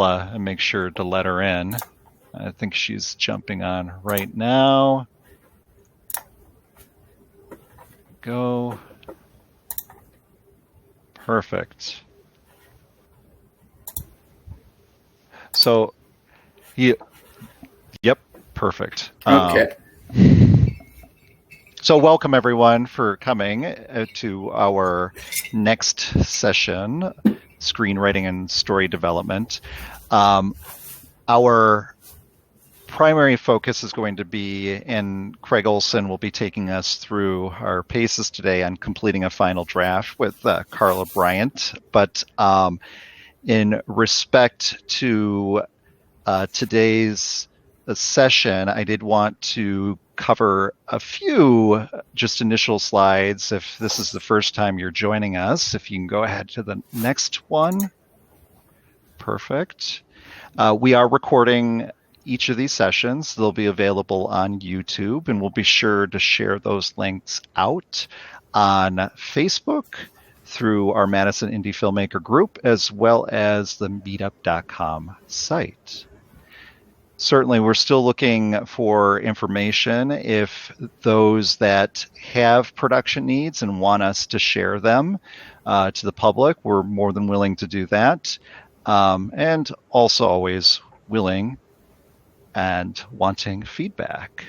and make sure to let her in. I think she's jumping on right now. Go. Perfect. So, yep, perfect. Okay. So welcome everyone for coming to our next session, Screenwriting and Story Development. Our primary focus is going to be, and Craig Olson will be taking us through our paces today on completing a final draft with Carla Bryant. But in respect to today's session, I did want to cover a few just initial slides. If this is the first time you're joining us, if you can go ahead to the next one. Perfect. We are recording each of these sessions. They'll be available on YouTube, and we'll be sure to share those links out on Facebook through our Madison Indie Filmmaker group, as well as the meetup.com site. Certainly, we're still looking for information. If those that have production needs and want us to share them to the public, we're more than willing to do that. And also always willing and wanting feedback.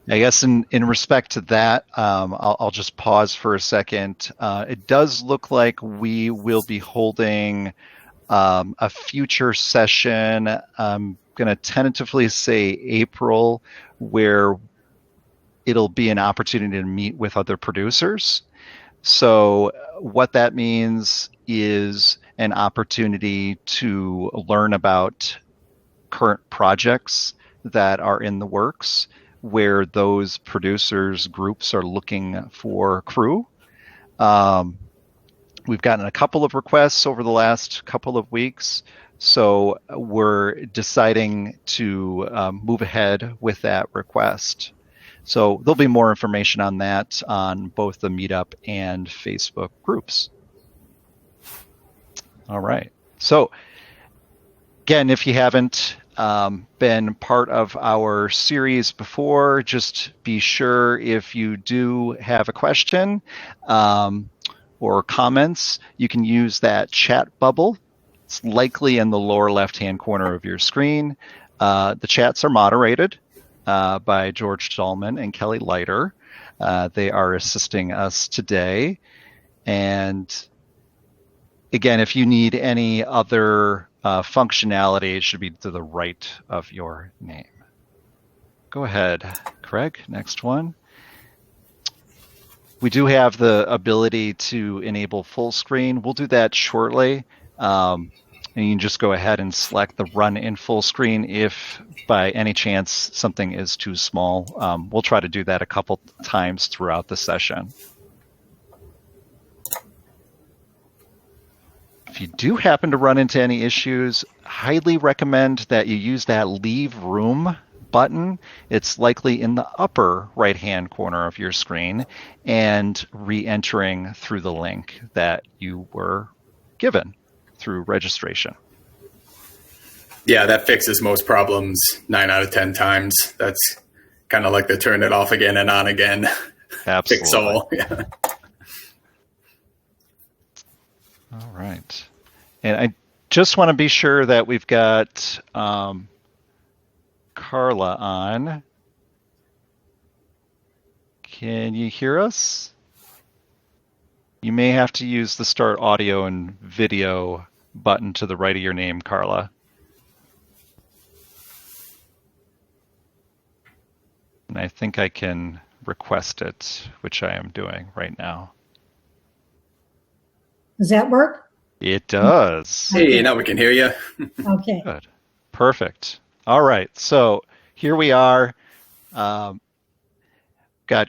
I guess in respect to that, I'll just pause for a second. It does look like we will be holding a future session. I'm going to tentatively say April, where it'll be an opportunity to meet with other producers. So what that means is an opportunity to learn about current projects that are in the works, where those producers groups are looking for crew. We've gotten a couple of requests over the last couple of weeks, so we're deciding to move ahead with that request. So there'll be more information on that on both the Meetup and Facebook groups. All right. So again, if you haven't been part of our series before, just be sure if you do have a question or comments, you can use that chat bubble. It's likely in the lower left-hand corner of your screen. The chats are moderated by George Stallman and Kelly Leiter. They are assisting us today. And again, if you need any other functionality, it should be to the right of your name. Go ahead, Craig, next one. We do have the ability to enable full screen. We'll do that shortly. And you can just go ahead and select the run in full screen if by any chance something is too small. We'll try to do that a couple times throughout the session. If you do happen to run into any issues, highly recommend that you use that leave room button. It's likely in the upper right-hand corner of your screen, and re-entering through the link that you were given through registration. Yeah, that fixes most problems 9 out of 10 times. That's kind of like the turn it off again and on again. Absolutely. Fix all. Yeah. All right. And I just want to be sure that we've got Carla on. Can you hear us? You may have to use the start audio and video button to the right of your name, Carla. And I think I can request it, which I am doing right now. Does that work? It does. Hey, now we can hear you. Okay. Good. Perfect. All right. So here we are. Got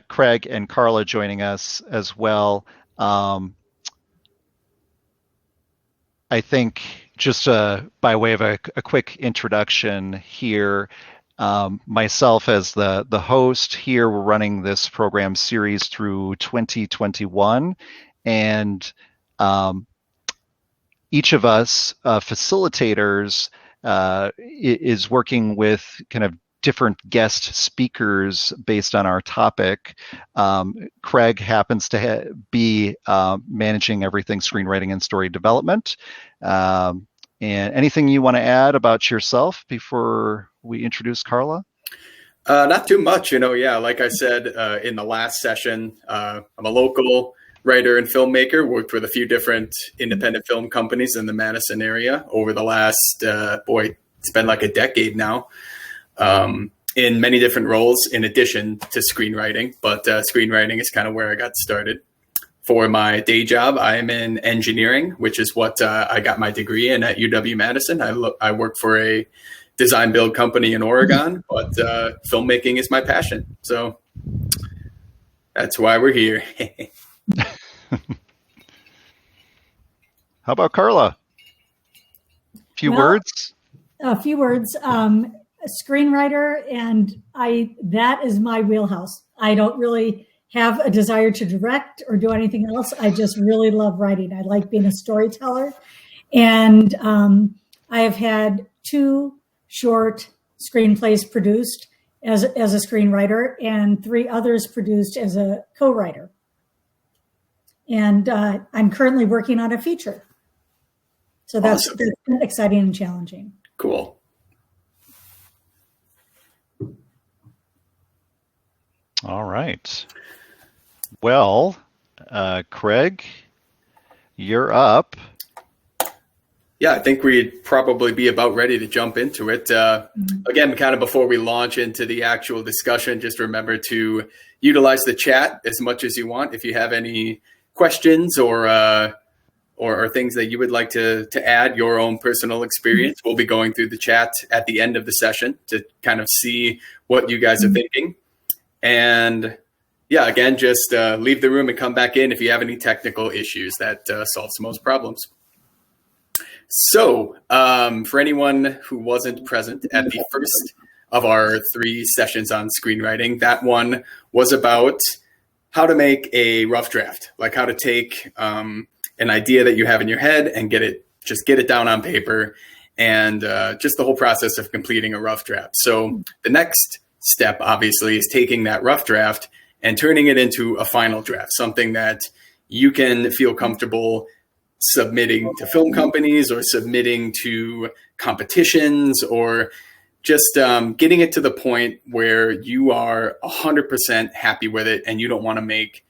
Craig and Carla joining us as well. I think just by way of a quick introduction here, myself as the host here, we're running this program series through 2021. And each of us facilitators is working with kind of different guest speakers based on our topic. Craig happens to be managing everything screenwriting and story development. And anything you want to add about yourself before we introduce Carla? Not too much, like I said in the last session, I'm a local writer and filmmaker, worked with a few different independent film companies in the Madison area over the last, it's been like a decade now, in many different roles in addition to screenwriting. But screenwriting is kind of where I got started. For my day job, I am in engineering, which is what I got my degree in at UW-Madison. I work for a design build company in Oregon, but filmmaking is my passion. So that's why we're here. How about Carla? A few words? A few words. Screenwriter, and that is my wheelhouse. I don't really have a desire to direct or do anything else. I just really love writing. I like being a storyteller. And I have had 2 short screenplays produced as a screenwriter and 3 others produced as a co-writer. And I'm currently working on a feature. So that's exciting and challenging. Cool. All right. Well, Craig, you're up. Yeah, I think we'd probably be about ready to jump into it. Again, kind of before we launch into the actual discussion, just remember to utilize the chat as much as you want. If you have any questions or things that you would like to add your own personal experience, we'll be going through the chat at the end of the session to kind of see what you guys are thinking. And yeah, again, just leave the room and come back in if you have any technical issues. That solves most problems. So for anyone who wasn't present at the first of our 3 sessions on screenwriting, that one was about how to make a rough draft, like how to take an idea that you have in your head and get it down on paper, and just the whole process of completing a rough draft. So the next step, obviously, is taking that rough draft and turning it into a final draft, something that you can feel comfortable submitting to film companies or submitting to competitions, or just getting it to the point where you are 100% happy with it and you don't want to make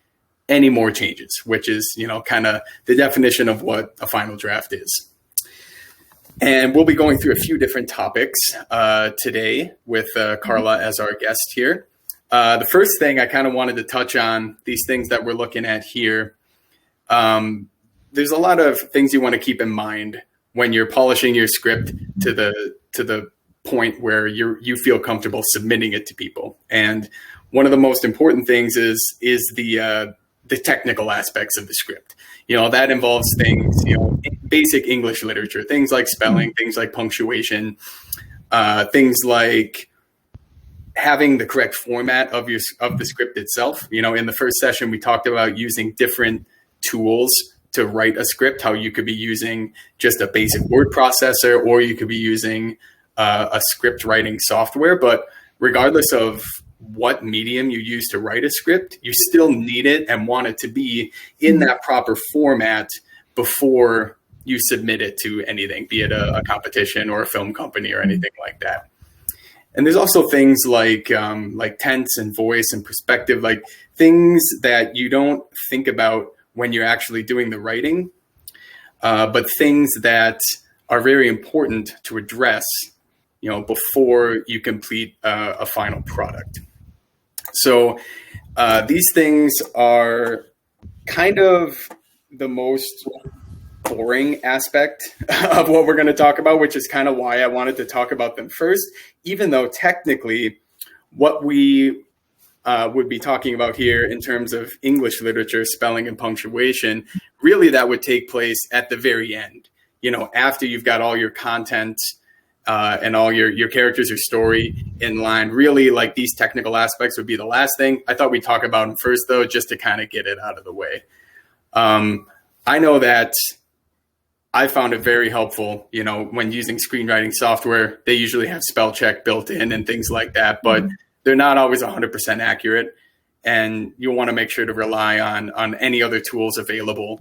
any more changes, which is, kind of the definition of what a final draft is. And we'll be going through a few different topics today with Carla as our guest here. The first thing I kind of wanted to touch on, these things that we're looking at here. There's a lot of things you want to keep in mind when you're polishing your script to the point where you feel comfortable submitting it to people. And one of the most important things is the technical aspects of the script. That involves things, basic English literature, things like spelling, things like punctuation, things like having the correct format of the script itself. In the first session, we talked about using different tools to write a script, how you could be using just a basic word processor, or you could be using a script writing software. But regardless of what medium you use to write a script, you still need it and want it to be in that proper format before you submit it to anything, be it a competition or a film company or anything like that. And there's also things like tense and voice and perspective, like things that you don't think about when you're actually doing the writing, but things that are very important to address, before you complete a final product. So these things are kind of the most boring aspect of what we're going to talk about, which is kind of why I wanted to talk about them first, even though technically what we would be talking about here in terms of English literature, spelling and punctuation, really that would take place at the very end, after you've got all your content and all your characters, your story in line. Really, like, these technical aspects would be the last thing. I thought we'd talk about them first, though, just to kind of get it out of the way. I know that I found it very helpful, when using screenwriting software. They usually have spell check built in and things like that, but they're not always 100% accurate. And you'll want to make sure to rely on any other tools available,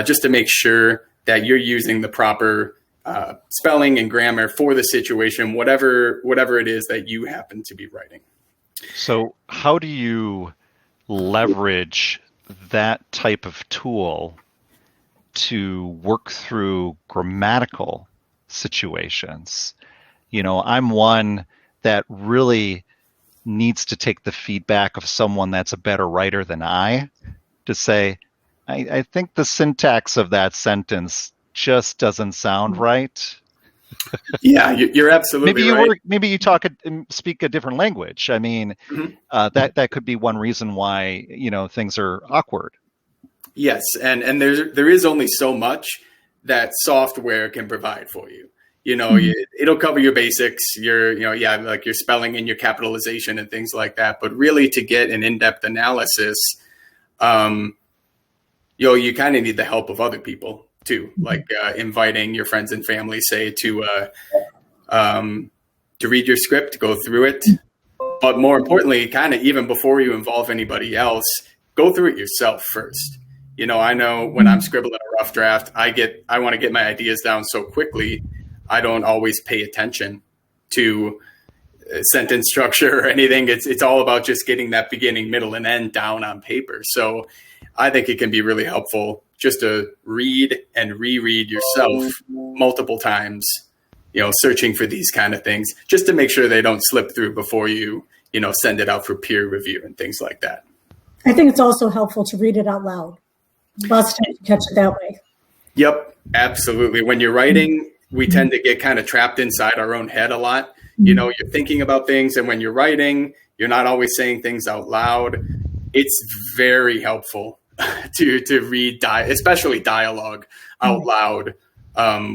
just to make sure that you're using the proper spelling and grammar for the situation, whatever it is that you happen to be writing. So how do you leverage that type of tool to work through grammatical situations? I'm one that really needs to take the feedback of someone that's a better writer than I to say, I think the syntax of that sentence just doesn't sound right. Yeah, you're absolutely right. Maybe you speak a different language. I mean, that could be one reason why, things are awkward. Yes, and there is only so much that software can provide for you. It'll cover your basics, like your spelling and your capitalization and things like that. But really, to get an in-depth analysis, you kind of need the help of other people too, like inviting your friends and family, say, to read your script, go through it. But more importantly, kind of even before you involve anybody else, go through it yourself first. I know when I'm scribbling a rough draft, I want to get my ideas down so quickly, I don't always pay attention to sentence structure or anything. It's all about just getting that beginning, middle, and end down on paper. So I think it can be really helpful just to read and reread yourself multiple times, searching for these kind of things, just to make sure they don't slip through before you, send it out for peer review and things like that. I think it's also helpful to read it out loud. Lots of times you catch it that way. Yep, absolutely. When you're writing, we tend to get kind of trapped inside our own head a lot. You're thinking about things, and when you're writing, you're not always saying things out loud. It's very helpful to read, especially dialogue out loud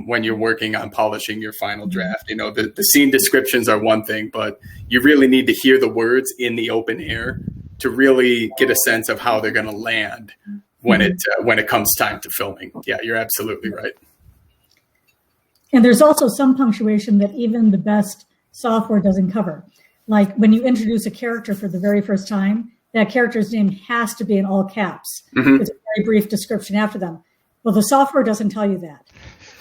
when you're working on polishing your final draft. The scene descriptions are one thing, but you really need to hear the words in the open air to really get a sense of how they're going to land when it comes time to filming. Yeah, you're absolutely right. And there's also some punctuation that even the best software doesn't cover. Like when you introduce a character for the very first time, that character's name has to be in all caps. It's a very brief description after them. Well, the software doesn't tell you that.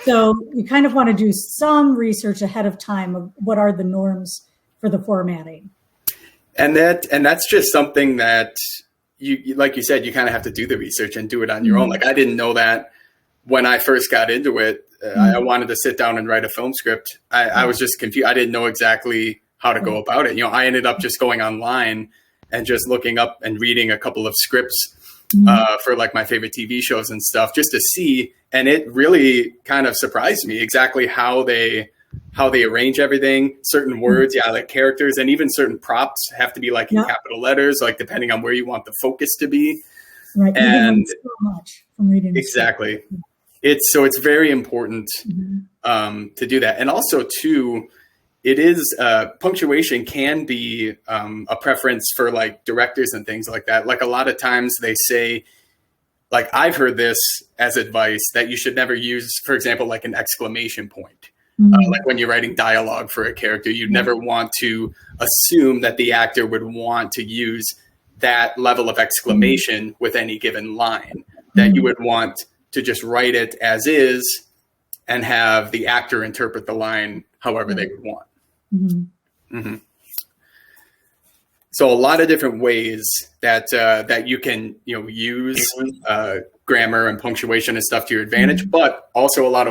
So you kind of want to do some research ahead of time of what are the norms for the formatting. And that's just something that you, like you said, you kind of have to do the research and do it on your own. Like I didn't know that when I first got into it. I wanted to sit down and write a film script. I was just confused. I didn't know exactly how to go about it. I ended up just going online and just looking up and reading a couple of scripts for like my favorite TV shows and stuff, just to see. And it really kind of surprised me exactly how they arrange everything. Certain words, like characters, and even certain props have to be like in capital letters, like depending on where you want the focus to be. Right. And so much from reading. Exactly. It's very important to do that. And also too, it is punctuation can be a preference for like directors and things like that. Like a lot of times they say, like I've heard this as advice, that you should never use, for example, like an exclamation point. Like when you're writing dialogue for a character, you'd never want to assume that the actor would want to use that level of exclamation with any given line, that you would want to just write it as is and have the actor interpret the line however they would want. So a lot of different ways that you can use grammar and punctuation and stuff to your advantage, but also a lot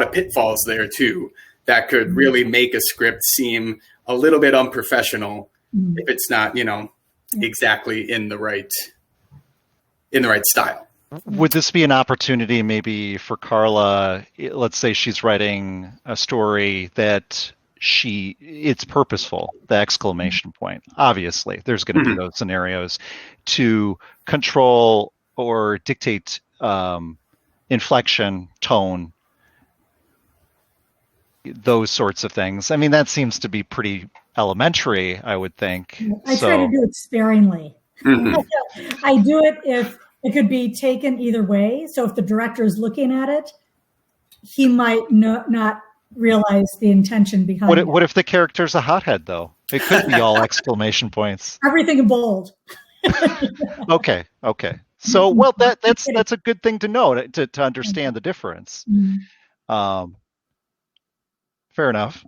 of pitfalls there too that could really make a script seem a little bit unprofessional if it's not exactly in the right style. Would this be an opportunity maybe for Carla? Let's say she's writing a story that it's purposeful, the exclamation point. Obviously, there's going to be those scenarios to control or dictate inflection, tone, those sorts of things. I mean, that seems to be pretty elementary, I would think. I try to do it sparingly. I do it if it could be taken either way. So if the director is looking at it, he might not realize the intention behind What if the character's a hothead, though? It could be all exclamation points. Everything in bold. Okay. So, well, that's a good thing to know to understand the difference. Fair enough.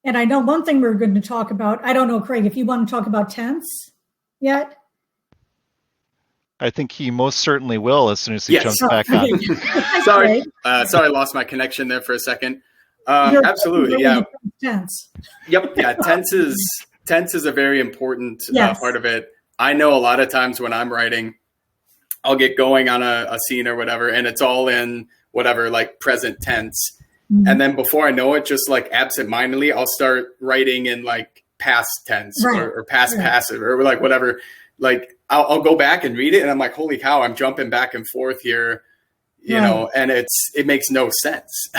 And I know one thing we're going to talk about. I don't know, Craig, if you want to talk about tense yet. I think he most certainly will as soon as he jumps back on. Sorry, I lost my connection there for a second. Absolutely, yeah. Tense. Yep, yeah. Tense is a very important part of it. I know a lot of times when I'm writing, I'll get going on a scene or whatever, and it's all in whatever, like present tense. Mm-hmm. And then before I know it, just like absentmindedly, I'll start writing in like past tense or past passive or like whatever. Like I'll go back and read it, and I'm like, holy cow, I'm jumping back and forth here, you know, and it makes no sense.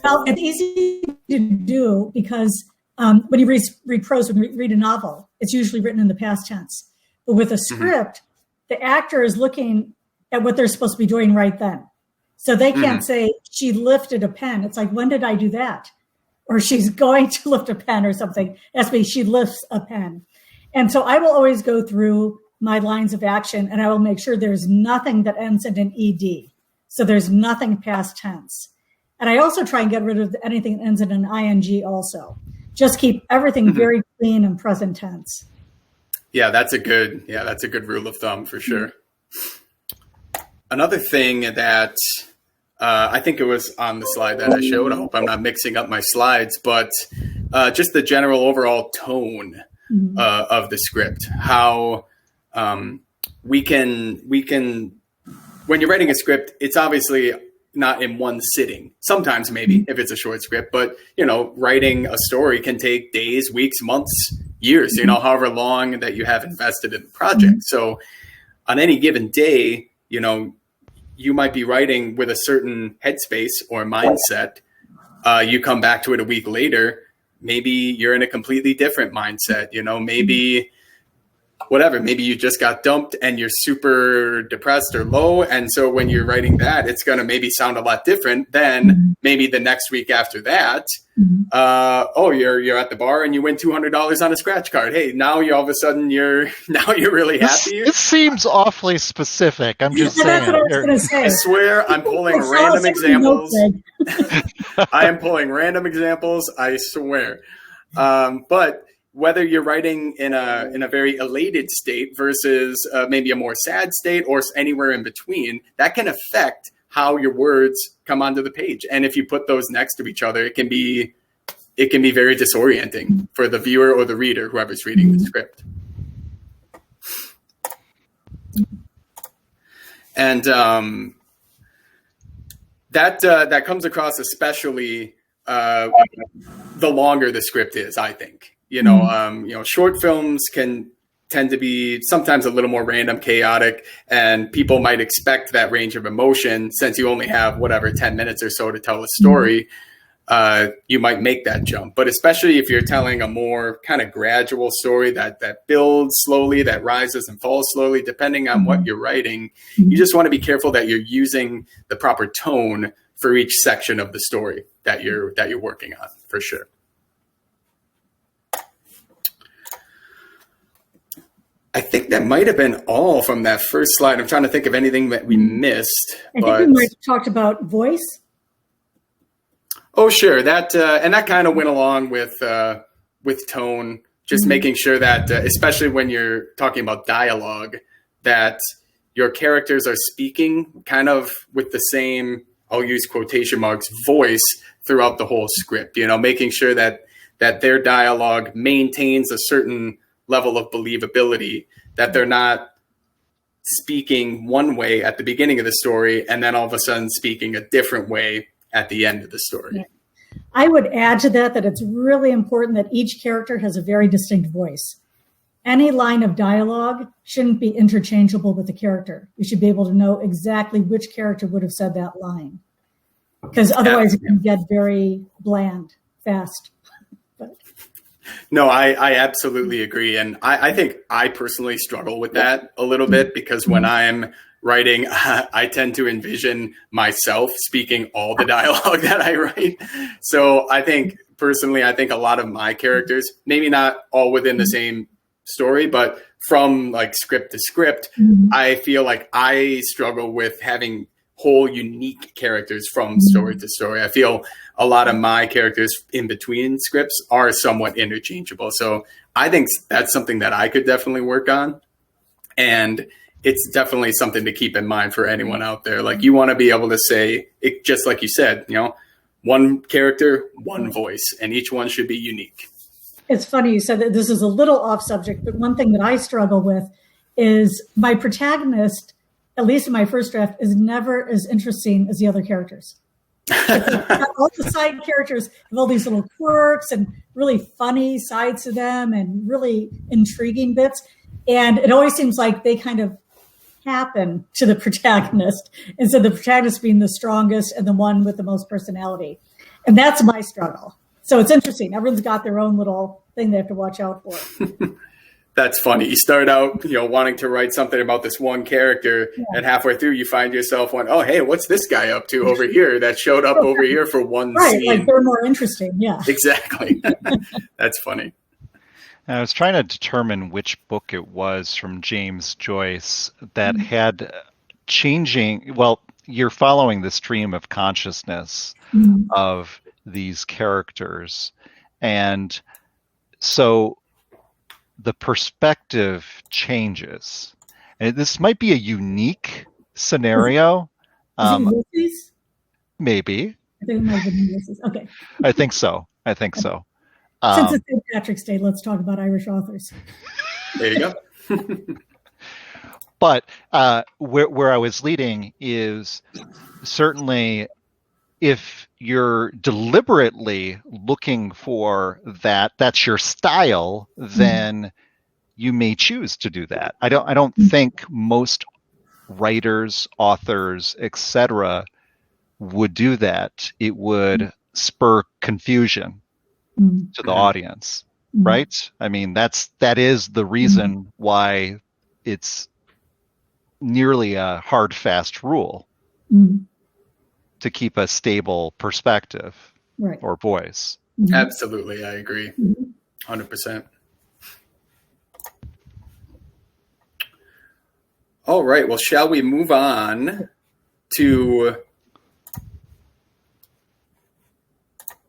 Well, it's easy to do because when you read prose, when you read a novel, it's usually written in the past tense. But with a script, the actor is looking at what they're supposed to be doing right then. So they can't say, she lifted a pen. It's like, when did I do that? Or she's going to lift a pen or something. It has to be, she lifts a pen. And so I will always go through my lines of action, and I will make sure there's nothing that ends in an ED. So there's nothing past tense. And I also try and get rid of anything that ends in an ING also. Just keep everything very clean and present tense. Yeah, that's a good rule of thumb for sure. Another thing that I think it was on the slide that I showed, I hope I'm not mixing up my slides, but just the general overall tone of the script, how we can, when you're writing a script, it's obviously not in one sitting. Sometimes maybe if it's a short script, but you know, writing a story can take days, weeks, months, years, you know, however long that you have invested in the project. So on any given day, you know, you might be writing with a certain headspace or mindset. You come back to it a week later, maybe you're in a completely different mindset, you know, maybe whatever, maybe you just got dumped and you're super depressed or low. And so when you're writing that, it's going to maybe sound a lot different than maybe the next week after that. You're at the bar and you win $200 on a scratch card. Hey, now you all of a sudden you're really happy. It seems awfully specific. I'm just saying. That's what I was going to say. I swear I'm pulling random examples. I am pulling random examples. I swear. But whether you're writing in a very elated state versus maybe a more sad state or anywhere in between, that can affect how your words come onto the page. And if you put those next to each other, it can be very disorienting for the viewer or the reader, whoever's reading the script. And that comes across especially the longer the script is, I think. You know, short films can tend to be sometimes a little more random, chaotic, and people might expect that range of emotion since you only have 10 minutes or so to tell a story. You might make that jump, but especially if you're telling a more kind of gradual story that builds slowly, that rises and falls slowly, depending on what you're writing, you just want to be careful that you're using the proper tone for each section of the story that you're working on, for sure. I think that might have been all from that first slide. I'm trying to think of anything that we missed. I think we might have talked about voice. Oh, sure. That and that kind of went along with tone, just making sure that, especially when you're talking about dialogue, that your characters are speaking kind of with the same, I'll use quotation marks, voice throughout the whole script, you know, making sure that their dialogue maintains a certain level of believability, that they're not speaking one way at the beginning of the story and then all of a sudden speaking a different way at the end of the story. Yeah. I would add to that it's really important that each character has a very distinct voice. Any line of dialogue shouldn't be interchangeable with the character. You should be able to know exactly which character would have said that line, because otherwise it can get very bland fast. No, I absolutely agree. And I think I personally struggle with that a little bit because when I'm writing, I tend to envision myself speaking all the dialogue that I write. So I think personally, I think a lot of my characters, maybe not all within the same story, but from like script to script, I feel like I struggle with having whole unique characters from story to story. I feel a lot of my characters in between scripts are somewhat interchangeable. So I think that's something that I could definitely work on. And it's definitely something to keep in mind for anyone out there. Like, you want to be able to say it, just like you said, you know, one character, one voice, and each one should be unique. It's funny you said that. This is a little off subject, but one thing that I struggle with is my protagonist, at least in my first draft, is never as interesting as the other characters. All the side characters have all these little quirks and really funny sides to them and really intriguing bits. And it always seems like they kind of happen to the protagonist instead of the protagonist being the strongest and the one with the most personality. And that's my struggle. So it's interesting. Everyone's got their own little thing they have to watch out for. That's funny. You start out, you know, wanting to write something about this one character, and halfway through you find yourself going, oh, hey, what's this guy up to over here that showed up over here for one scene? Like they're more interesting. Yeah. Exactly. That's funny. I was trying to determine which book it was from James Joyce that had changing, well, you're following the stream of consciousness of these characters. And so the perspective changes. And this might be a unique scenario. Ulysses? Maybe. I think it might have been Ulysses. Okay. I think so. Since it's St. Patrick's Day, let's talk about Irish authors. There you go. But where I was leading is certainly if you're deliberately looking for that's your style, then you may choose to do that. I don't think most writers, authors, etc. would do that. It would spur confusion to the audience, right? I mean, that is the reason why it's nearly a hard, fast rule to keep a stable perspective or voice. Absolutely, I agree. 100%. All right, well, shall we move on to...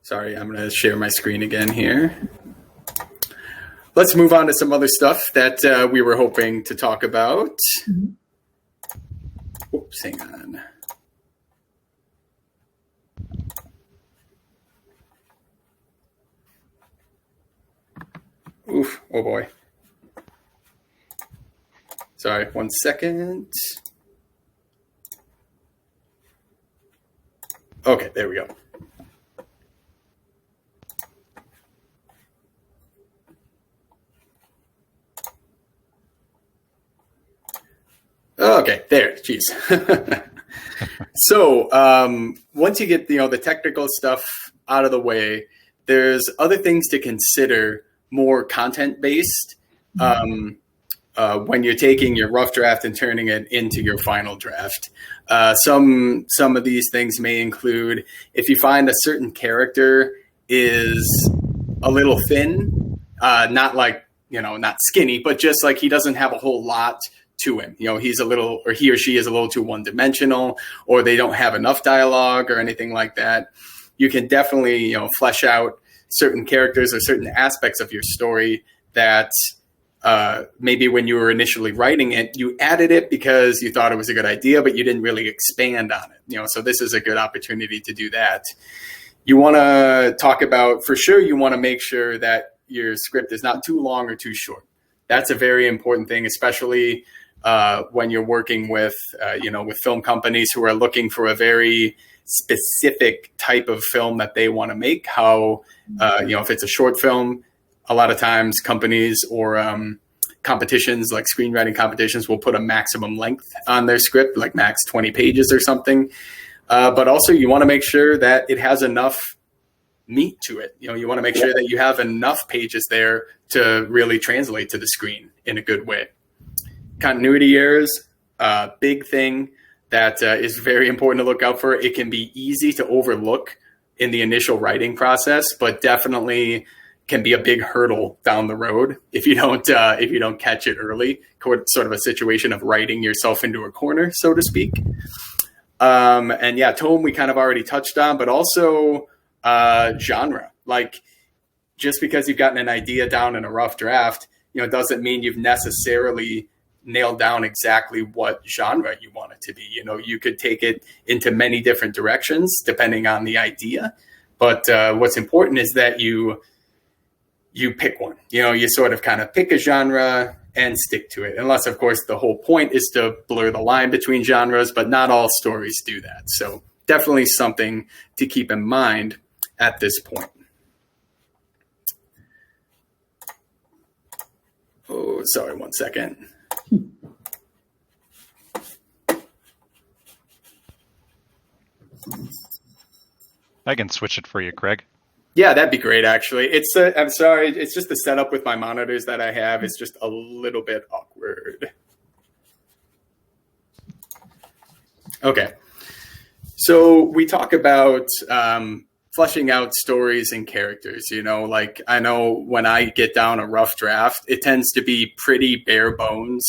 Sorry, I'm going to share my screen again here. Let's move on to some other stuff that we were hoping to talk about. Oops, hang on. Oof, oh boy. Sorry, 1 second. Okay, there we go. Okay, there, geez. So once you get the technical stuff out of the way, there's other things to consider, more content-based, when you're taking your rough draft and turning it into your final draft. Some of these things may include, if you find a certain character is a little thin, not like, not skinny, but just like he doesn't have a whole lot to him. He's a little, or he or she is a little too one-dimensional, or they don't have enough dialogue or anything like that. You can definitely, flesh out certain characters or certain aspects of your story that maybe when you were initially writing it, you added it because you thought it was a good idea, but you didn't really expand on it. So this is a good opportunity to do that. You want to talk about, for sure, you want to make sure that your script is not too long or too short. That's a very important thing, especially when you're working with, with film companies who are looking for a very specific type of film that they want to make. How, if it's a short film, a lot of times companies or competitions, like screenwriting competitions, will put a maximum length on their script, like max 20 pages or something. But also you want to make sure that it has enough meat to it. You want to make sure that you have enough pages there to really translate to the screen in a good way. Continuity errors, big thing that is very important to look out for. It can be easy to overlook in the initial writing process, but definitely can be a big hurdle down the road if you don't catch it early. Sort of a situation of writing yourself into a corner, so to speak. And yeah, tone we kind of already touched on, but also genre. Like, just because you've gotten an idea down in a rough draft, doesn't mean you've necessarily nailed down exactly what genre you want it to be. You could take it into many different directions depending on the idea. But what's important is that you pick one. You sort of kind of pick a genre and stick to it. Unless, of course, the whole point is to blur the line between genres, but not all stories do that. So definitely something to keep in mind at this point. Oh, sorry, 1 second. I can switch it for you, Craig. Yeah, that'd be great, actually. I'm sorry, it's just the setup with my monitors that I have is just a little bit awkward. Okay. So we talk about fleshing out stories and characters, like I know when I get down a rough draft, it tends to be pretty bare bones,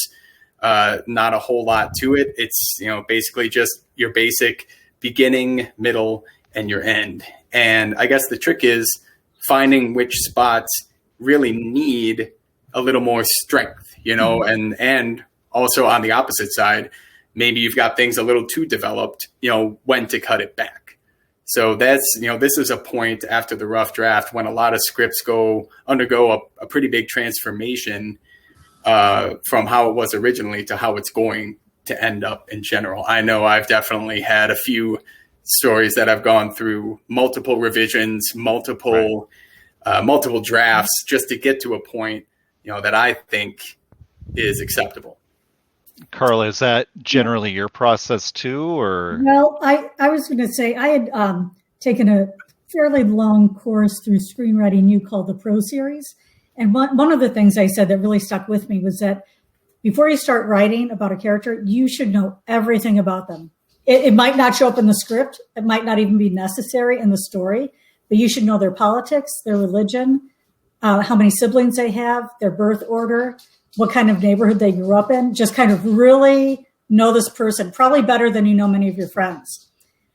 not a whole lot to it. It's, basically just your basic beginning, middle, and your end. And I guess the trick is finding which spots really need a little more strength, and also on the opposite side, maybe you've got things a little too developed, when to cut it back. So that's, this is a point after the rough draft when a lot of scripts undergo a pretty big transformation from how it was originally to how it's going to end up in general. I know I've definitely had a few stories that I've gone through multiple revisions, multiple drafts just to get to a point, that I think is acceptable. Carla, is that generally your process too, or? Well, I was going to say I had taken a fairly long course through Screenwriting U called the Pro Series. And one of the things I said that really stuck with me was that before you start writing about a character, you should know everything about them. It might not show up in the script. It might not even be necessary in the story, but you should know their politics, their religion, how many siblings they have, their birth order, what kind of neighborhood they grew up in. Just kind of really know this person, probably better than you know many of your friends.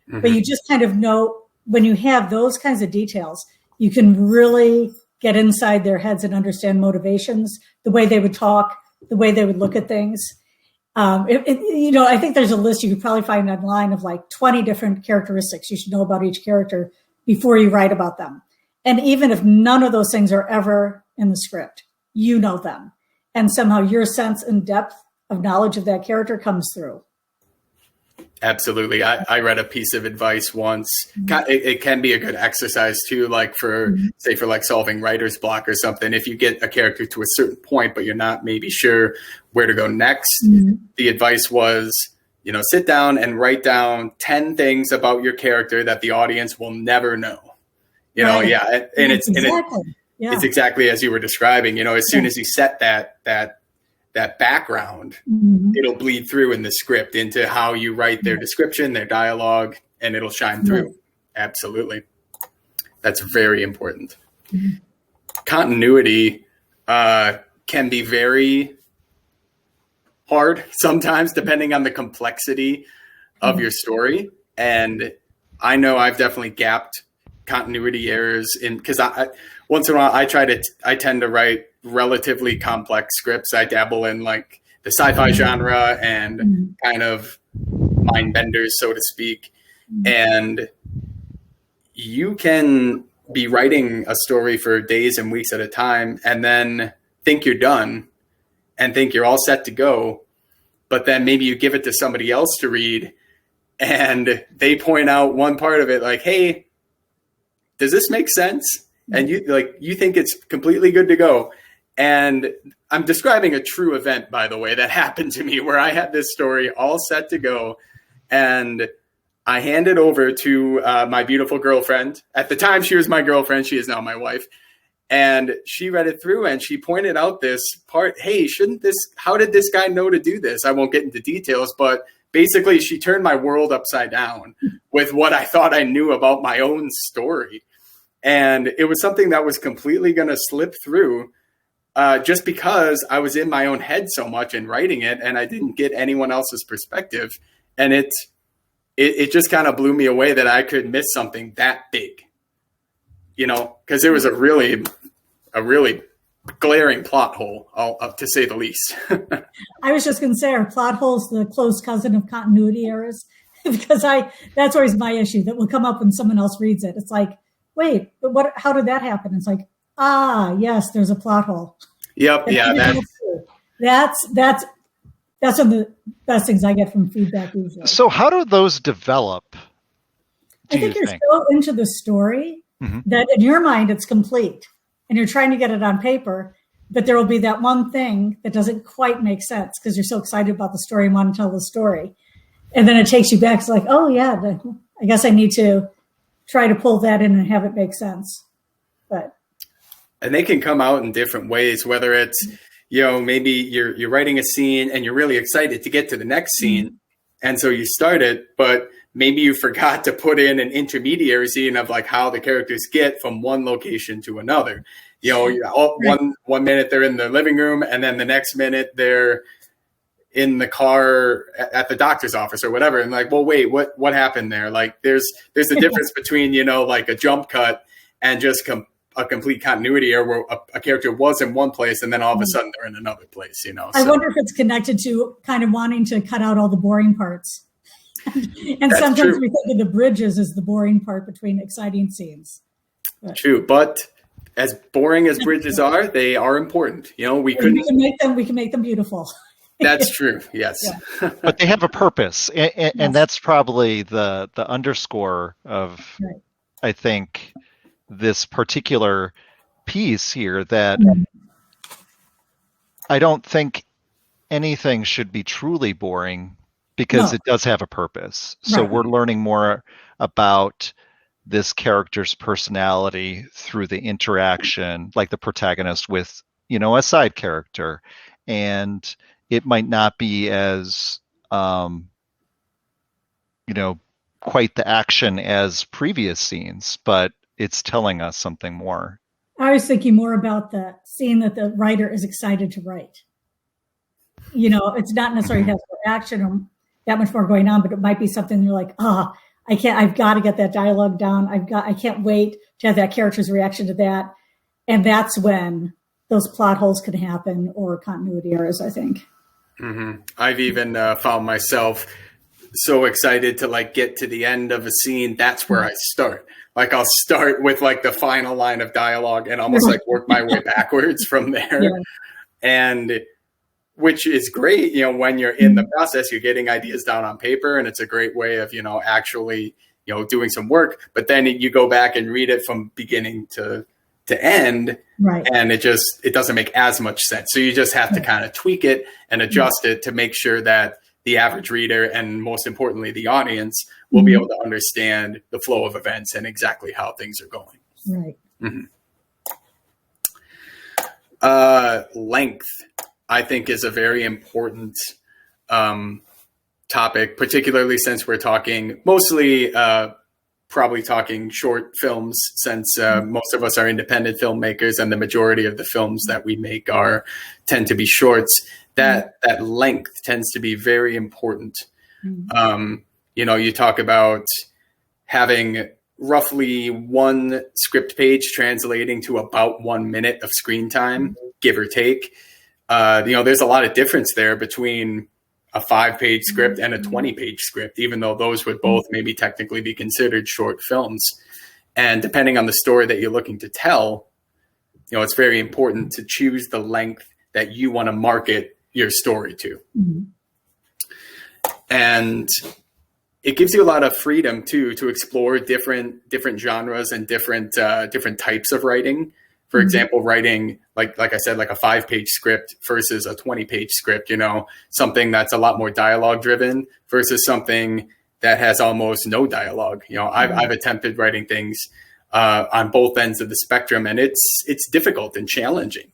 Mm-hmm. But you just kind of know when you have those kinds of details, you can really get inside their heads and understand motivations, the way they would talk, the way they would look at things. I think there's a list you could probably find online of like 20 different characteristics you should know about each character before you write about them. And even if none of those things are ever in the script, you know them. And somehow your sense and depth of knowledge of that character comes through. Absolutely. I read a piece of advice once. It can be a good exercise too, like for solving writer's block or something. If you get a character to a certain point, but you're not maybe sure where to go next, the advice was, sit down and write down 10 things about your character that the audience will never know. Right. Yeah. And it's exactly as you were describing, as soon as you set that background, it'll bleed through in the script into how you write their description, their dialogue, and it'll shine through. Absolutely. That's very important. Continuity can be very hard sometimes, depending on the complexity of your story. And I know I've definitely gapped continuity errors because once in a while I tend to write relatively complex scripts. I dabble in like the sci-fi genre and kind of mind benders, so to speak. And you can be writing a story for days and weeks at a time and then think you're done and think you're all set to go. But then maybe you give it to somebody else to read and they point out one part of it like, hey, does this make sense? And you think it's completely good to go. And I'm describing a true event, by the way, that happened to me where I had this story all set to go and I handed over to my beautiful girlfriend. At the time, she was my girlfriend. She is now my wife. And she read it through and she pointed out this part. Hey, how did this guy know to do this? I won't get into details, but basically she turned my world upside down with what I thought I knew about my own story. And it was something that was completely going to slip through just because I was in my own head so much in writing it and I didn't get anyone else's perspective. And it just kind of blew me away that I could miss something that big. Because there was a really glaring plot hole, to say the least. I was just going to say, are plot holes the close cousin of continuity errors? Because that's always my issue that will come up when someone else reads it. It's like, wait, but how did that happen? It's like, yes, there's a plot hole. Yep. Yeah. That's one of the best things I get from feedback usually. So how do those develop? I think you're so into the story that in your mind it's complete and you're trying to get it on paper, but there will be that one thing that doesn't quite make sense because you're so excited about the story and want to tell the story. And then it takes you back. It's like, oh yeah, I guess I need to try to pull that in and have it make sense. And they can come out in different ways, whether it's, maybe you're writing a scene and you're really excited to get to the next scene. And so you start it, but maybe you forgot to put in an intermediary scene of like how the characters get from one location to another. One minute they're in the living room and then the next minute they're in the car at the doctor's office or whatever. And like, well, wait, what happened there? Like there's a difference between, like a jump cut and just a complete continuity error where a character was in one place and then all of a sudden they're in another place, I wonder if it's connected to kind of wanting to cut out all the boring parts. And that's sometimes true. We think of the bridges as the boring part between exciting scenes. True, but as boring as bridges are, they are important. We can make them beautiful. That's true. Yes. Yeah. But they have a purpose. And that's probably the underscore of, I think, this particular piece here, that I don't think anything should be truly boring because it does have a purpose. So we're learning more about this character's personality through the interaction, like the protagonist with, a side character. And it might not be as, quite the action as previous scenes, but it's telling us something more. I was thinking more about the scene that the writer is excited to write. It's not necessarily has more action or that much more going on, but it might be something you're like, I've got to get that dialogue down. I can't wait to have that character's reaction to that. And that's when those plot holes can happen or continuity errors, I think. Mm-hmm. I've even found myself so excited to get to the end of a scene. That's where I start. I'll start with the final line of dialogue and almost work my way backwards from there. Yeah. And which is great, when you're in the process, you're getting ideas down on paper and it's a great way of, actually, doing some work. But then you go back and read it from beginning to end. Right. And it doesn't make as much sense. So you just have to kind of tweak it and adjust it to make sure that the average reader and most importantly, the audience will be able to understand the flow of events and exactly how things are going. Right. Length, I think, is a very important topic, particularly since we're talking mostly probably talking short films, since most of us are independent filmmakers and the majority of the films that we make tend to be shorts. That length tends to be very important. You talk about having roughly one script page translating to about 1 minute of screen time, give or take. There's a lot of difference there between a 5-page script and a 20-page script, even though those would both maybe technically be considered short films. And depending on the story that you're looking to tell, it's very important to choose the length that you want to market your story to. And it gives you a lot of freedom too, to explore different genres and different types of writing. For example, writing, like I said, a 5-page script versus a 20-page script, something that's a lot more dialogue driven versus something that has almost no dialogue. I've attempted writing things on both ends of the spectrum, and it's difficult and challenging.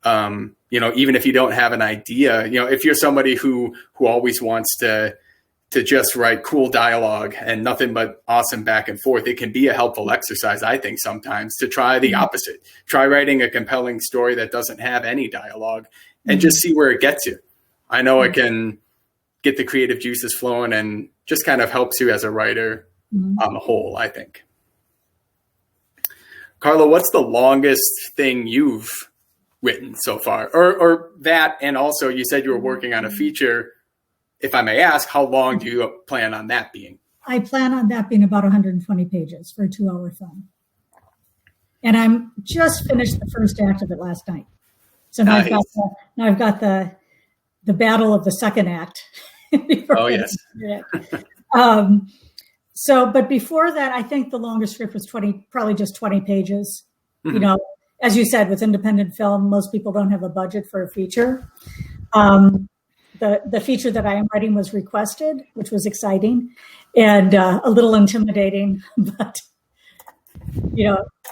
Even if you don't have an idea, if you're somebody who always wants to just write cool dialogue and nothing but awesome back and forth, it can be a helpful exercise, I think, sometimes to try the opposite. Try writing a compelling story that doesn't have any dialogue and just see where it gets you. I know it can get the creative juices flowing and just kind of helps you as a writer on the whole, I think. Carla, what's the longest thing you've written so far? Or that, and also you said you were working on a feature. If I may ask, how long do you plan on that being? I plan on that being about 120 pages for a 2-hour film. And I'm just finished the first act of it last night. So now I've got the battle of the second act. Oh, yes. But before that, I think the longest script was probably just 20 pages. Mm-hmm. As you said, with independent film, most people don't have a budget for a feature. The feature that I am writing was requested, which was exciting and a little intimidating, but,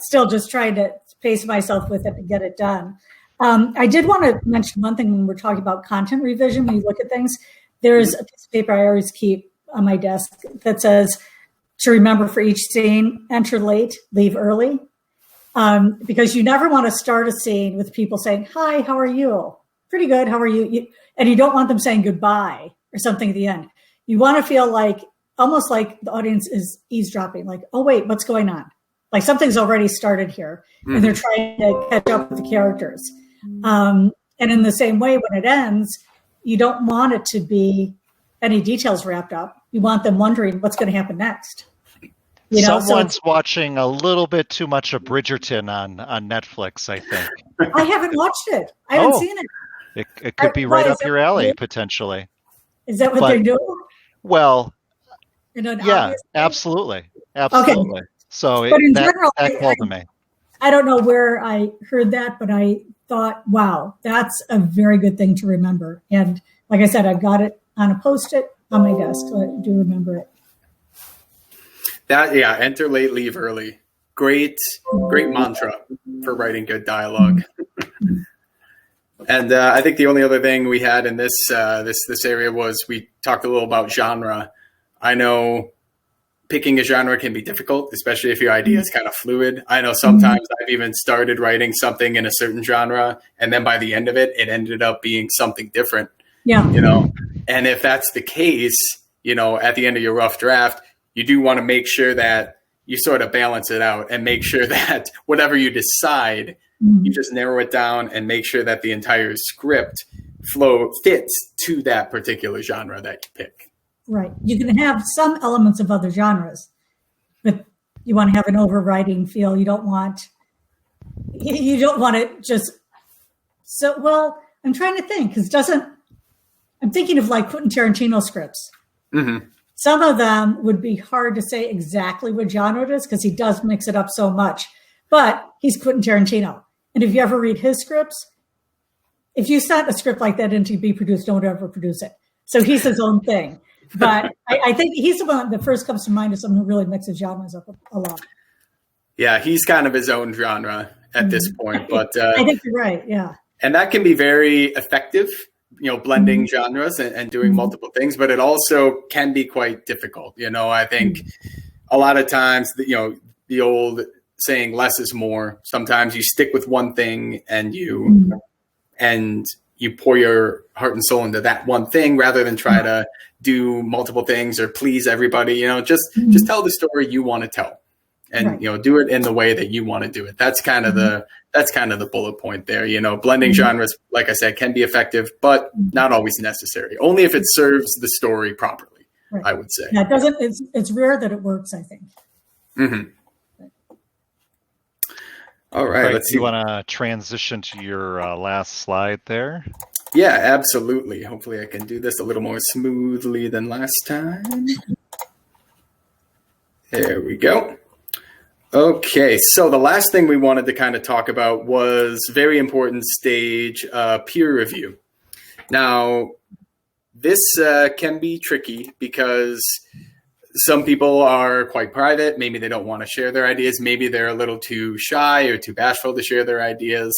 still just trying to pace myself with it and get it done. I did want to mention one thing when we're talking about content revision. When you look at things, there's a piece of paper I always keep on my desk that says to remember for each scene, enter late, leave early. Because you never want to start a scene with people saying, hi, how are you? Pretty good. How are you? And you don't want them saying goodbye or something at the end. You want to feel almost like the audience is eavesdropping, like, oh, wait, what's going on? Like something's already started here and they're trying to catch up with the characters. And in the same way, when it ends, you don't want it to be any details wrapped up. You want them wondering what's going to happen next. Someone's watching a little bit too much of Bridgerton on Netflix, I think. I haven't watched it. I haven't seen it. It could be right up your alley, potentially. Is that what they're doing? Well, yeah, absolutely. Okay. So that called to me. I don't know where I heard that, but I thought, wow, that's a very good thing to remember. And like I said, I've got it on a Post-it on my desk, so I do remember it. Enter late, leave early. Great mantra for writing good dialogue. And I think the only other thing we had in this area was we talked a little about genre. I know picking a genre can be difficult, especially if your idea is kind of fluid. I know sometimes I've even started writing something in a certain genre, and then by the end of it, it ended up being something different. Yeah. And if that's the case, at the end of your rough draft, you do want to make sure that you sort of balance it out and make sure that whatever you decide, you just narrow it down and make sure that the entire script flow fits to that particular genre that you pick. Right. You can have some elements of other genres, but you want to have an overriding feel. You don't want it just so, well, I'm trying to think I'm thinking of like Quentin Tarantino scripts. Mm-hmm. Some of them would be hard to say exactly what genre it is because he does mix it up so much, but he's Quentin Tarantino. And if you ever read his scripts, if you sent a script like that in to be produced, don't ever produce it. So he's his own thing. But I think he's the one that first comes to mind as someone who really mixes genres up a lot. Yeah, he's kind of his own genre at this point. But I think you're right, yeah. And that can be very effective, blending genres and doing multiple things, but it also can be quite difficult. I think a lot of times, the old saying less is more. Sometimes you stick with one thing and you pour your heart and soul into that one thing rather than try to do multiple things or please everybody. Just tell the story you want to tell, and do it in the way that you want to do it. That's kind of the bullet point there. Blending genres, like I said, can be effective, but not always necessary. Only if it serves the story properly, right. I would say. Yeah, it doesn't. It's rare that it works, I think. Mm-hmm. All right. Let's see. You want to transition to your last slide there? Yeah, absolutely. Hopefully I can do this a little more smoothly than last time. There we go. Okay, so the last thing we wanted to kind of talk about was very important stage, peer review. Now, this can be tricky because some people are quite private. Maybe they don't want to share their ideas. Maybe they're a little too shy or too bashful to share their ideas.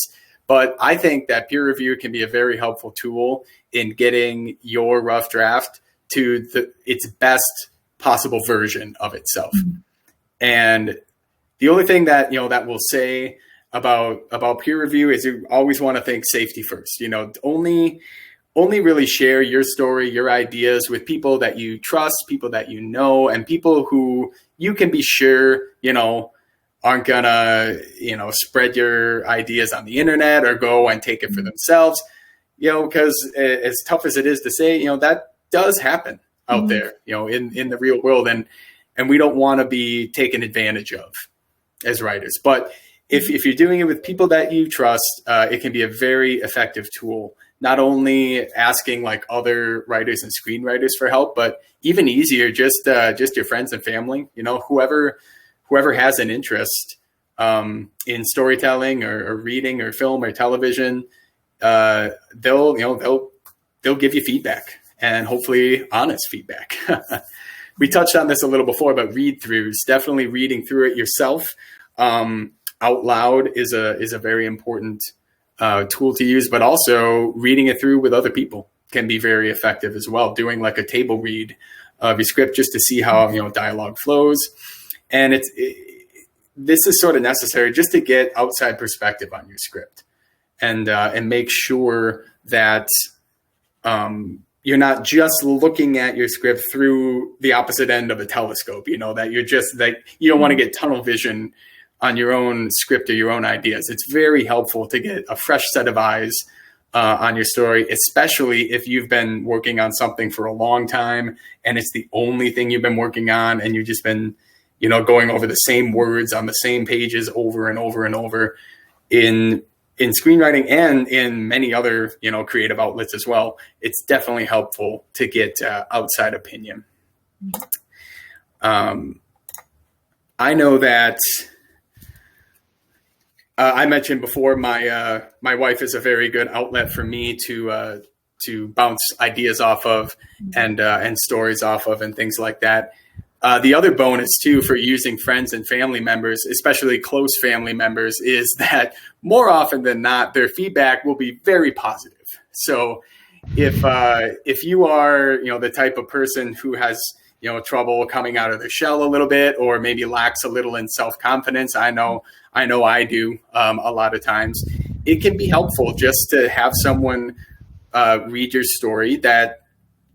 But I think that peer review can be a very helpful tool in getting your rough draft to its best possible version of itself. Mm-hmm. And the only thing that, that we'll say about peer review is you always want to think safety first. Only really share your story, your ideas with people that you trust, people that you know, and people who you can be sure, aren't gonna, spread your ideas on the internet or go and take it for themselves, because as tough as it is to say, that does happen out there, in the real world. And we don't want to be taken advantage of as writers. But if you're doing it with people that you trust, it can be a very effective tool. Not only asking like other writers and screenwriters for help, but even easier, just your friends and family. Whoever has an interest in storytelling or reading or film or television, they'll give you feedback, and hopefully honest feedback. We touched on this a little before, but read-throughs, definitely reading through it yourself out loud is a very important tool to use, but also reading it through with other people can be very effective as well. Doing like a table read of your script just to see how dialogue flows, and this is sort of necessary just to get outside perspective on your script, and make sure that you're not just looking at your script through the opposite end of a telescope. That you're just you don't want to get tunnel vision on your own script or your own ideas. It's very helpful to get a fresh set of eyes on your story, especially if you've been working on something for a long time and it's the only thing you've been working on, and you've just been, going over the same words on the same pages over and over and over in screenwriting and in many other, creative outlets as well. It's definitely helpful to get outside opinion. I know that I mentioned before, my wife is a very good outlet for me to bounce ideas off of and stories off of and things like that. The other bonus too for using friends and family members, especially close family members, is that more often than not, their feedback will be very positive. So if you are the type of person who has trouble coming out of their shell a little bit, or maybe lacks a little in self-confidence, I know I do a lot of times, it can be helpful just to have someone read your story that,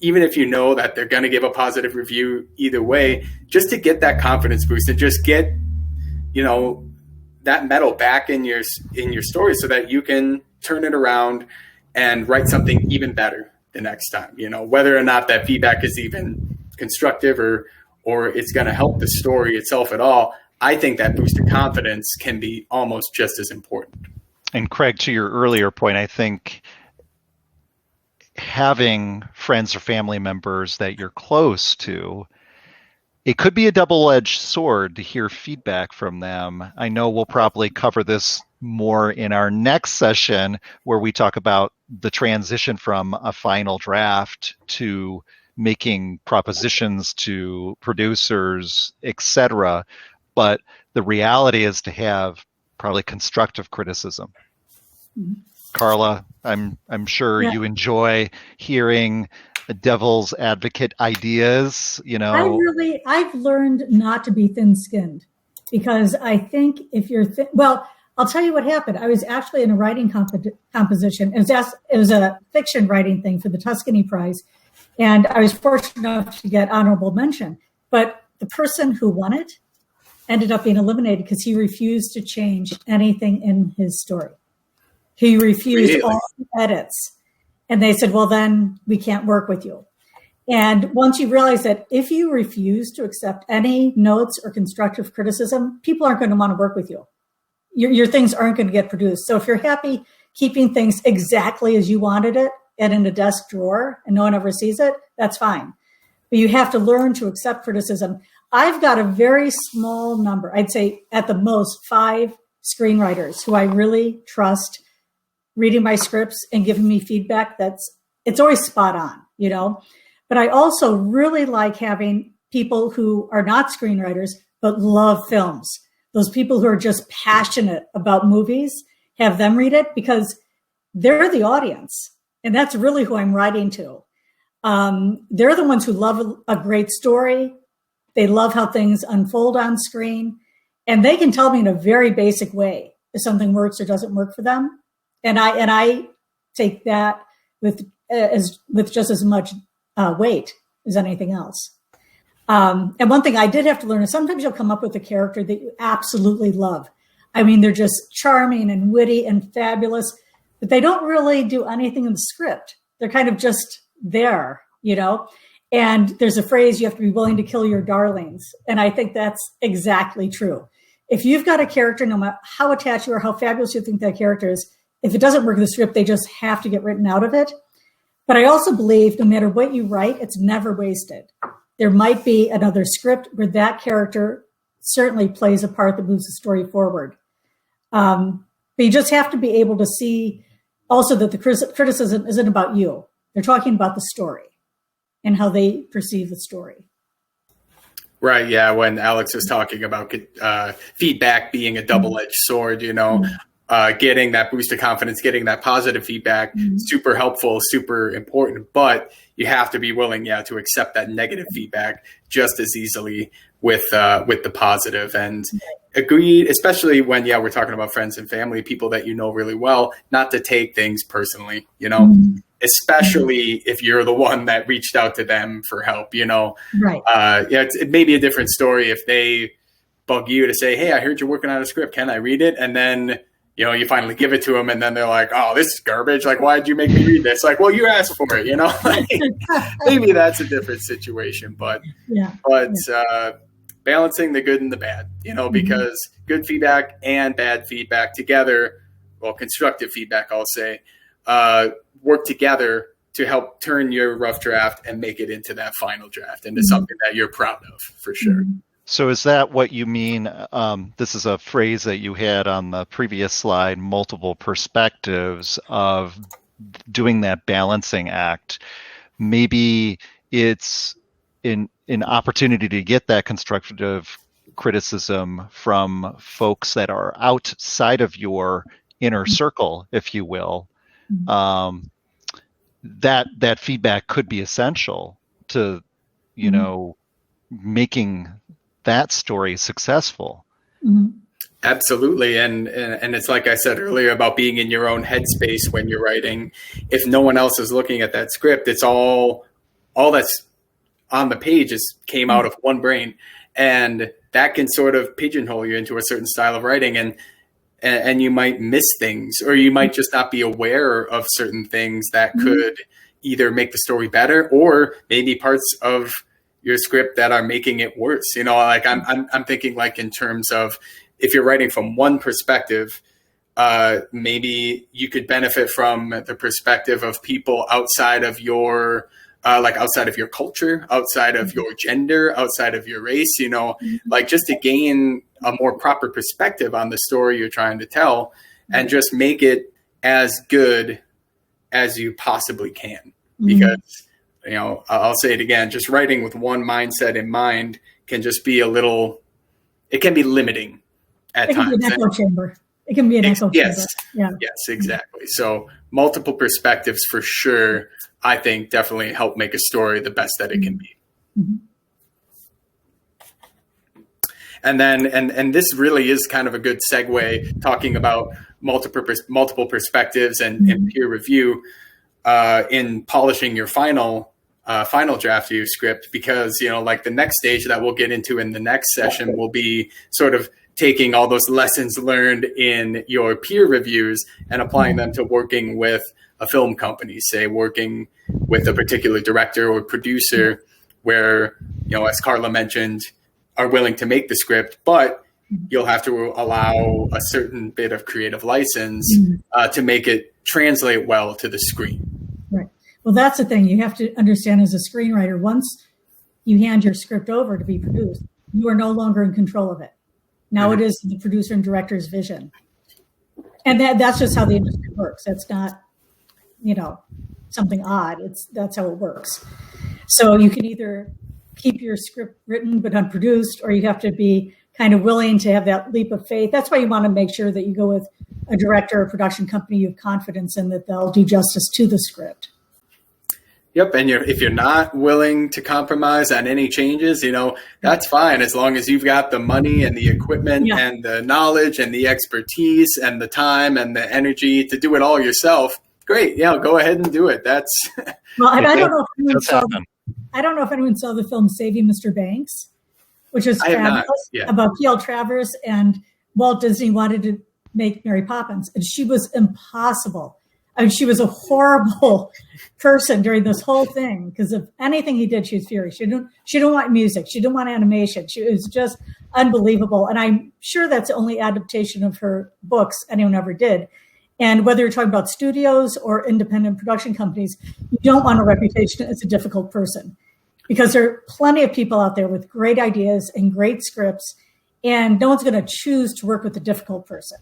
even if you know that they're going to give a positive review either way, just to get that confidence boost and just get, that metal back in your story so that you can turn it around and write something even better the next time, whether or not that feedback is even constructive or it's going to help the story itself at all. I think that boost of confidence can be almost just as important. And Craig, to your earlier point, I think having friends or family members that you're close to, it could be a double-edged sword to hear feedback from them. I know we'll probably cover this more in our next session, where we talk about the transition from a final draft to making propositions to producers, etc. But the reality is to have probably constructive criticism. Mm-hmm. Carla, I'm sure you enjoy hearing devil's advocate ideas, I've learned not to be thin-skinned, because I think if you're I'll tell you what happened. I was actually in a writing composition. It was a fiction writing thing for the Tuscany Prize, and I was fortunate enough to get honorable mention. But the person who won it ended up being eliminated because he refused to change anything in his story. He refused all the edits. And they said, well, then we can't work with you. And once you realize that if you refuse to accept any notes or constructive criticism, people aren't going to want to work with you. Your things aren't going to get produced. So if you're happy keeping things exactly as you wanted it and in a desk drawer and no one ever sees it, that's fine. But you have to learn to accept criticism. I've got a very small number, I'd say at the most 5 screenwriters who I really trust reading my scripts and giving me feedback it's always spot on, But I also really like having people who are not screenwriters, but love films. Those people who are just passionate about movies, have them read it because they're the audience. And that's really who I'm writing to. They're the ones who love a great story. They love how things unfold on screen. And they can tell me in a very basic way if something works or doesn't work for them. And I take that with just as much weight as anything else. And one thing I did have to learn is sometimes you'll come up with a character that you absolutely love. I mean, they're just charming and witty and fabulous, but they don't really do anything in the script. They're kind of just there, you know? And there's a phrase, you have to be willing to kill your darlings. And I think that's exactly true. If you've got a character, no matter how attached you are, how fabulous you think that character is, if it doesn't work in the script, they just have to get written out of it. But I also believe no matter what you write, it's never wasted. There might be another script where that character certainly plays a part that moves the story forward. But you just have to be able to see also that the criticism isn't about you. They're talking about the story and how they perceive the story. Right. Yeah. When Alex was talking about feedback being a double-edged sword, you know, getting that boost of confidence, getting that positive feedback, super helpful, super important. But you have to be willing, to accept that negative feedback just as easily with the positive. And agreed, especially when, we're talking about friends and family, people that you know really well, not to take things personally, you know, especially if you're the one that reached out to them for help, you know. Right. It may be a different story if they bug you to say, hey, I heard you're working on a script. Can I read it? And then, you finally give it to them and then they're like, oh, this is garbage. Like, why did you make me read this? Like, well, you asked for it, you know, like, maybe that's a different situation, but balancing the good and the bad, you know, because good feedback and bad feedback together, well, constructive feedback, I'll say, work together to help turn your rough draft and make it into that final draft, into something that you're proud of, for sure. So is that what you mean? This is a phrase that you had on the previous slide, multiple perspectives of doing that balancing act. Maybe it's an opportunity to get that constructive criticism from folks that are outside of your inner circle, if you will. That feedback could be essential to, making that story successful. Absolutely. And it's like I said earlier about being in your own headspace when you're writing. If no one else is looking at that script, it's all that's on the page came out of one brain. And that can sort of pigeonhole you into a certain style of writing. And you might miss things, or you might just not be aware of certain things that could either make the story better or maybe parts of your script that are making it worse. You know, like I'm thinking like in terms of if you're writing from one perspective, maybe you could benefit from the perspective of people outside of your outside of your culture, outside of your gender, outside of your race, you know, like just to gain a more proper perspective on the story you're trying to tell and just make it as good as you possibly can. Because, I'll say it again, just writing with one mindset in mind can just be it can be limiting at times. It can be an echo chamber. It can be an echo chamber. Yes, exactly. So multiple perspectives for sure, I think definitely help make a story the best that it can be. And then, and this really is kind of a good segue talking about multiple perspectives and peer review in polishing your final draft of your script, because, like the next stage that we'll get into in the next session will be sort of taking all those lessons learned in your peer reviews and applying them to working with a film company, say working with a particular director or producer where, as Carla mentioned, are willing to make the script, but you'll have to allow a certain bit of creative license to make it translate well to the screen. Right. Well, that's the thing. You have to understand as a screenwriter, once you hand your script over to be produced, you are no longer in control of it. Now it is the producer and director's vision. And that's just how the industry works. That's not, something odd. That's how it works. So you can either keep your script written but unproduced, or you have to be kind of willing to have that leap of faith. That's why you want to make sure that you go with a director or production company you have confidence in that they'll do justice to the script. Yep, and if you're not willing to compromise on any changes, that's fine, as long as you've got the money and the equipment and the knowledge and the expertise and the time and the energy to do it all yourself. Great, go ahead and do it. That's well. And I don't know if anyone saw the film Saving Mr. Banks, which is fabulous, about P.L. Travers, and Walt Disney wanted to make Mary Poppins, and she was impossible. I mean, she was a horrible person during this whole thing, because of anything he did, she was furious. She didn't want music. She didn't want animation. It was just unbelievable. And I'm sure that's the only adaptation of her books anyone ever did. And whether you're talking about studios or independent production companies, you don't want a reputation as a difficult person, because there are plenty of people out there with great ideas and great scripts, and no one's going to choose to work with a difficult person.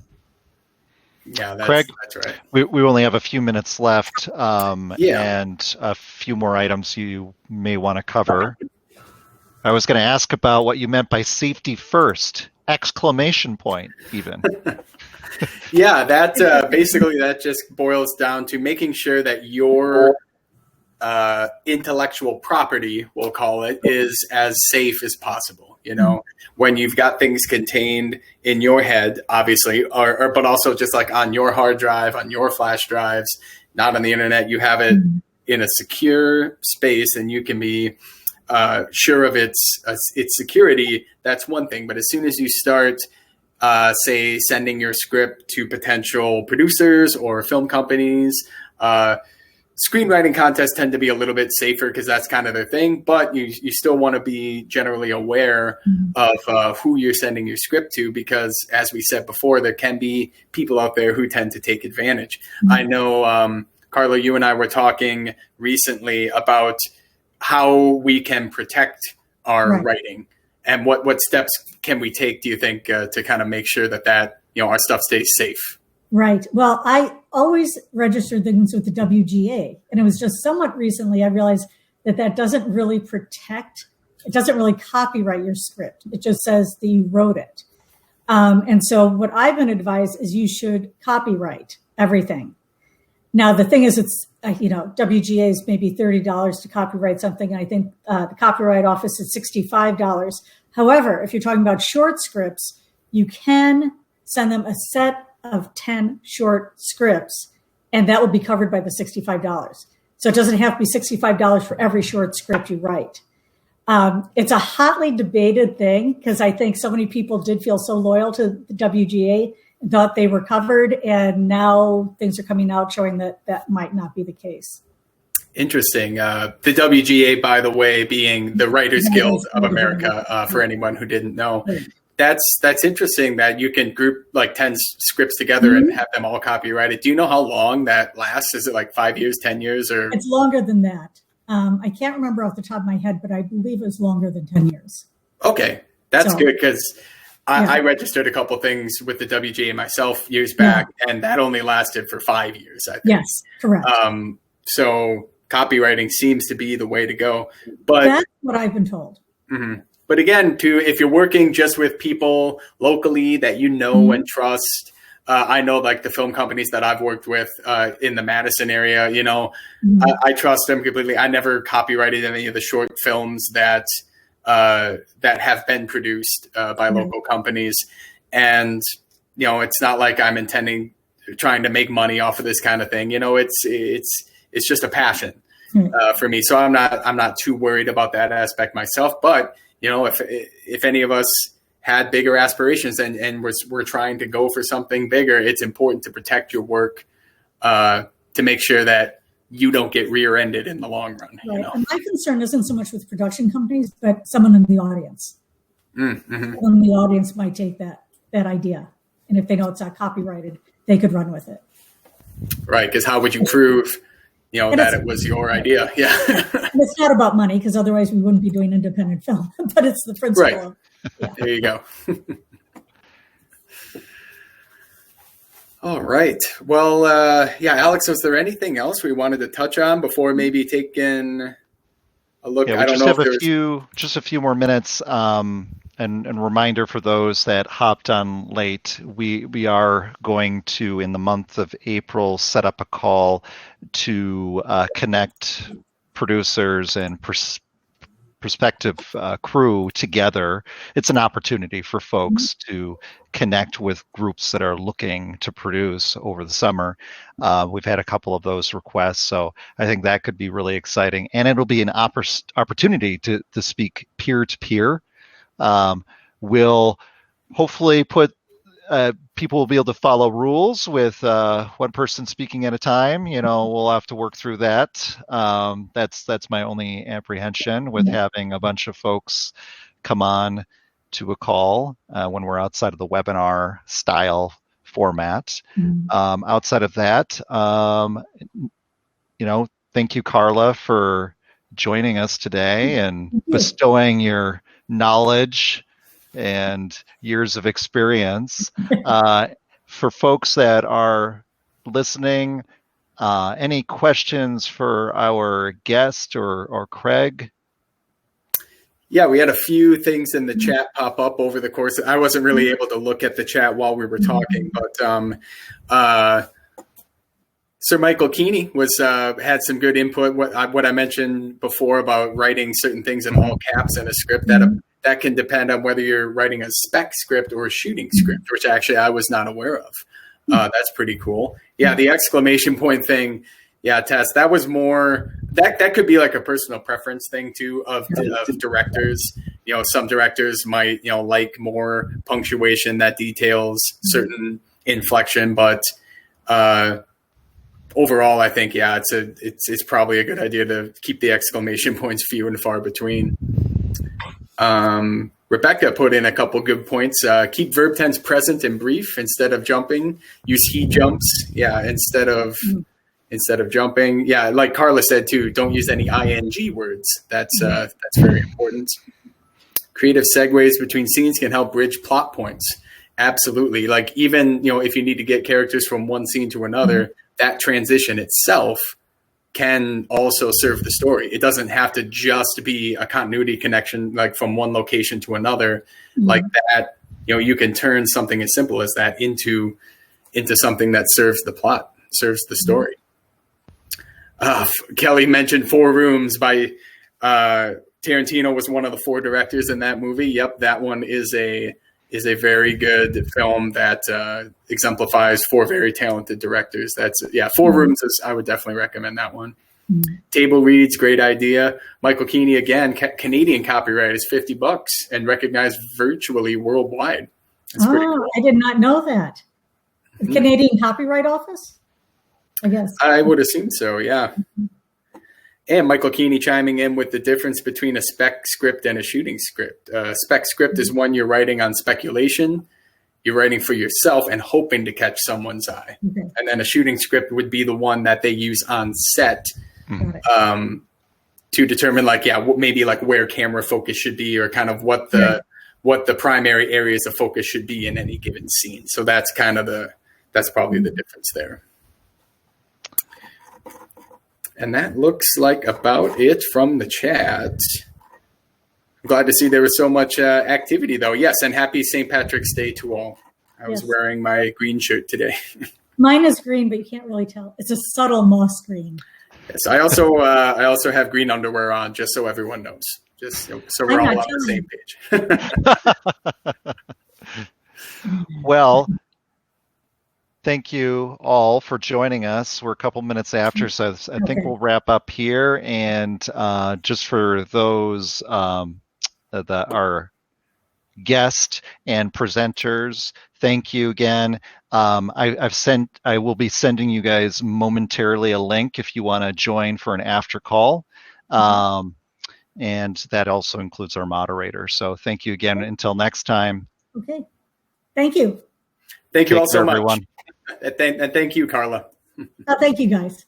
Yeah, Craig, that's right. We only have a few minutes left, and a few more items you may want to cover. I was going to ask about what you meant by safety first, ! Even. Yeah, that basically that just boils down to making sure that your intellectual property, we'll call it, is as safe as possible. When you've got things contained in your head, obviously, but also just like on your hard drive, on your flash drives, not on the internet, you have it in a secure space, and you can be sure of its security. That's one thing. But as soon as you start, say, sending your script to potential producers or film companies, screenwriting contests tend to be a little bit safer because that's kind of their thing, but you still want to be generally aware of who you're sending your script to, because as we said before, there can be people out there who tend to take advantage. I know, Carla, you and I were talking recently about how we can protect our writing, and what steps can we take, do you think, to kind of make sure that our stuff stays safe? Right. Well, I always registered things with the WGA, and it was just somewhat recently I realized that doesn't really protect, it doesn't really copyright your script. It just says that you wrote it. And so what I've been advised is you should copyright everything. Now, the thing is, it's, WGA is maybe $30 to copyright something. And I think the Copyright Office is $65. However, if you're talking about short scripts, you can send them a set of 10 short scripts, and that will be covered by the $65. So it doesn't have to be $65 for every short script you write. It's a hotly debated thing, because I think so many people did feel so loyal to the WGA and thought they were covered, and now things are coming out showing that might not be the case. Interesting. The WGA, by the way, being the Writers Guild of America, for anyone who didn't know. That's interesting that you can group like 10 scripts together and have them all copyrighted. Do you know how long that lasts? Is it like 5 years, 10 years, or? It's longer than that. I can't remember off the top of my head, but I believe it's longer than 10 years. Okay. That's good, because I registered a couple things with the WGA myself years back, and that only lasted for 5 years, I think. Yes, correct. So copywriting seems to be the way to go. But that's what I've been told. Mm-hmm. But again, if you're working just with people locally that you know and trust, I know like the film companies that I've worked with in the Madison area, I trust them completely. I never copyrighted any of the short films that have been produced by local companies. And, it's not like I'm trying to make money off of this kind of thing. It's just a passion for me. So I'm not too worried about that aspect myself. But if any of us had bigger aspirations and we're trying to go for something bigger, it's important to protect your work to make sure that you don't get rear-ended in the long run. Right. And my concern isn't so much with production companies, but someone in the audience. Someone in the audience might take that idea, and if they know it's not copyrighted, they could run with it. Right, because how would you prove that it was your idea? Yeah. And it's not about money, because otherwise we wouldn't be doing independent film, but it's the principle. Right. There you go. All right. Well, Alex, was there anything else we wanted to touch on before maybe taking I'll look. Yeah, we I don't just know have if there's just a few more minutes. And reminder for those that hopped on late, we are going to, in the month of April, set up a call to connect producers and prospective crew together. It's an opportunity for folks to connect with groups that are looking to produce over the summer. We've had a couple of those requests, so I think that could be really exciting, and it'll be an opportunity to speak peer to peer. We'll hopefully put people will be able to follow rules with one person speaking at a time. We'll have to work through that. That's my only apprehension with having a bunch of folks come on to a call when we're outside of the webinar style format. Outside of that, thank you, Carla, for joining us today and bestowing your knowledge and years of experience. For folks that are listening, any questions for our guest or Craig? Yeah, we had a few things in the chat pop up over the course. I wasn't really able to look at the chat while we were talking, but Sir Michael Keeney had some good input. What I mentioned before about writing certain things in all caps in a script, that can depend on whether you're writing a spec script or a shooting script, which actually I was not aware of. That's pretty cool. Yeah, the exclamation point thing. Yeah, Tess, that was more that could be like a personal preference thing too of directors. Some directors might like more punctuation that details certain inflection, but overall, I think it's probably a good idea to keep the exclamation points few and far between. Rebecca put in a couple good points. Keep verb tense present and brief instead of jumping. Use he jumps, instead of jumping. Yeah, like Carla said too, don't use any ing words. That's very important. Creative segues between scenes can help bridge plot points. Absolutely. Like even, if you need to get characters from one scene to another, that transition itself can also serve the story. It doesn't have to just be a continuity connection, like from one location to another, like that. You can turn something as simple as that into something that serves the plot, serves the story. Kelly mentioned 4 Rooms by Tarantino was one of the 4 directors in that movie. Yep, that one is a very good film that exemplifies 4 very talented directors. 4 Rooms I would definitely recommend that one. Table reads, great idea. Michael Keeney, again, Canadian copyright is $50 and recognized virtually worldwide. That's pretty cool. I did not know that. The Canadian Copyright Office? I guess. I would assume so, yeah. And Michael Keeney chiming in with the difference between a spec script and a shooting script. Spec script is one you're writing on speculation. You're writing for yourself and hoping to catch someone's eye. Okay. And then a shooting script would be the one that they use on set to determine maybe where camera focus should be or kind of what the primary areas of focus should be in any given scene. So that's that's probably the difference there. And that looks like about it from the chat. I'm glad to see there was so much activity, though. Yes, and happy St. Patrick's Day to all. I was wearing my green shirt today. Mine is green, but you can't really tell. It's a subtle moss green. Yes, I also have green underwear on, just so everyone knows. Just so we're all on the same page. Well, thank you all for joining us. We're a couple minutes after, so I think we'll wrap up here. And just for those our guests and presenters, thank you again. I will be sending you guys momentarily a link if you want to join for an after call. And that also includes our moderator. So thank you again. Until next time. Okay. Thank you. Thank you all so much. Everyone. And thank you, Carla. Thank you, guys.